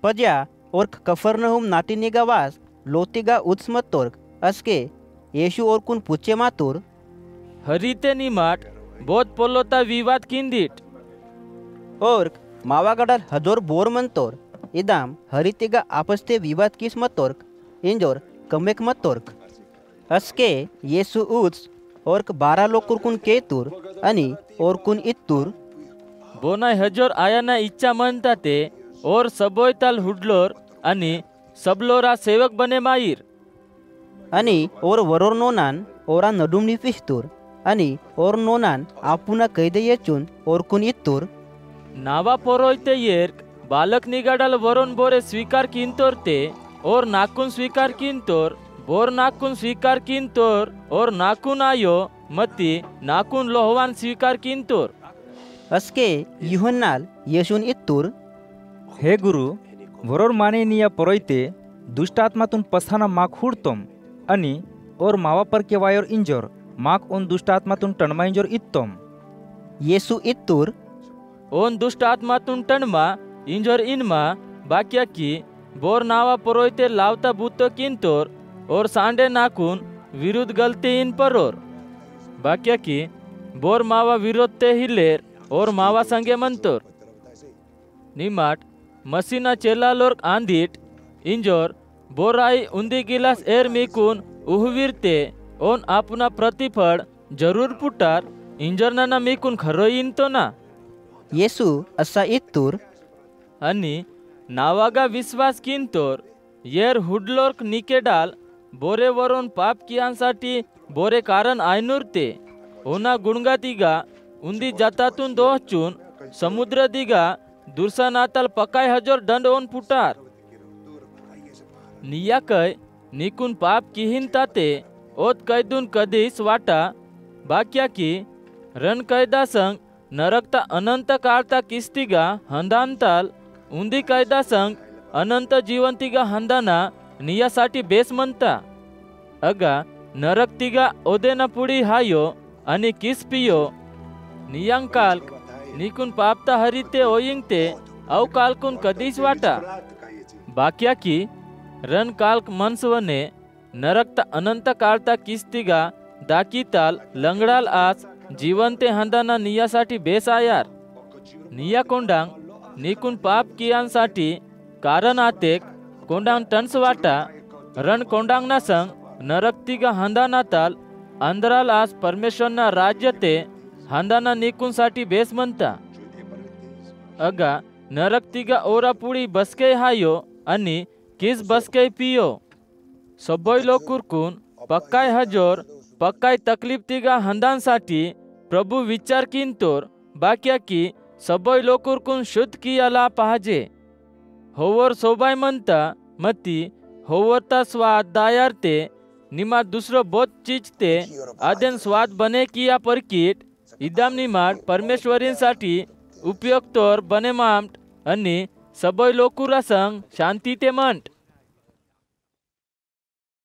Betfajá ork Kafarnahum natiniga was lotiga utsmatork aske Yeshu orkun puche matur हरिते निमाट बहुत पोलोता विवाद किंदिट ork मावागडर हजोर बोर मंतोर idam haritiga apaste vivad kis matork injor kamek matork aske Yesu uts ork 12 लोकुरकुन केतुर आणि orkun ittur बोनाय हजोर आयाना इच्छा म्हणता ते और सबोयताल हुडलोर आणि सबलोरा सेवक बने माईर आणि और वरोर नोनान ओरा नडुमनी पिस्तूर आणि और नोनान आपुना कैदे येचून orkun ittur नावा पोरोयते येर्क बालक निगाडल वरोन बोरे स्वीकार किंतोर ते और नाकुन स्वीकार किंतोर बोर नाकुन स्वीकार किंतोर और नाकुन आयो मती नाकुन लोहवान स्वीकार किंतोर अस्के युहन्नाल येशून इत्तूर हे गुरु वरोर माने निया परोयते दुष्टात्मातून पसाना माक हुडतोम आणि और मावा पर के वायोर इंजोर माक ओन दुष्टात्मातून टणमा इंजोर इत्तोम येसू इत्तूर ओन दुष्टात्मातून टणमा इंजोर इनमा बाक्या की बोर नावा परोयते लावता बुतो किंतोर और सांडे नाकुन विरुद्ध गलती इन परोर बाक्या की बोर मावा विरोध ते हिलेर और मावा संगे मंतोर निमाट मसीना चेलालोर आंधीट इंजोर बोराई उंदी गिलास एर मिकुन उहवीरते ओन आपना प्रतिफळ जरूर पुटार इंजरना मिकुन खरोईन तो ना येसू असा इत्तूर आणि नावागा विश्वास किंतोर येर हुडलोर्क निकेडाल बोरे वरून पाप कियांसाठी बोरे कारण आयनुरते ओना गुणगातिगा उंदी जातातून दोहचून समुद्र दिगा दुर्सा नाताल पकाय हजोर दंड ओन पुटार नियाकय निकुन पाप किहिन ताते ओत कैदून कधीच वाटा बाक्या की रण कैदा संग नरकता अनंत काळता किस्तिगा हंदांताल उंदी कैदा संग अनंत जीवंतिगा हंदाना नियासाठी बेस म्हणता अगा नरकतिगा ओदेना पुडी हायो आणि किस पियो नियांकाल्क निकुन पापता हरिते ओयिंगते औ कालकुन कधीच वाटा बाक्या की रण काल्क मनसवने नरकता अनंत काळता किस्तिगा दाकीताल लंगडाल आज जीवंते हंदाना नियासाठी बेस आयार निया कोंडांग निकुन पाप कियांसाठी कारण आतेक कोंडांग टन्स वाटा रण कोंडांगना संग नरकतिगा हंदानाताल अंदराल आज परमेश्वरना राज्य ते हंदाना निकुनसाठी बेस म्हणता अगा नरकतिगा ओरा पुडी बसके हायो आणि किस बसके पियो सबोय लोकुरकुन पक्काय हजोर पक्काय तकलीफ तिगा हंदांसाठी प्रभु विचार किंतोर बाक्या की सबोय लोकुरकुन शुद्ध कियाला पाहजे होवर सोबाय म्हणता मती होवरता स्वाद दायारते निमा दुसरो बोध चीजते आदेन स्वाद बने किया परकीट इदाम निमाड परमेश्वरींसाठी उपयोक्तोर बने मामट आणि सबोय लोकुरा संग शांती ते म्हणट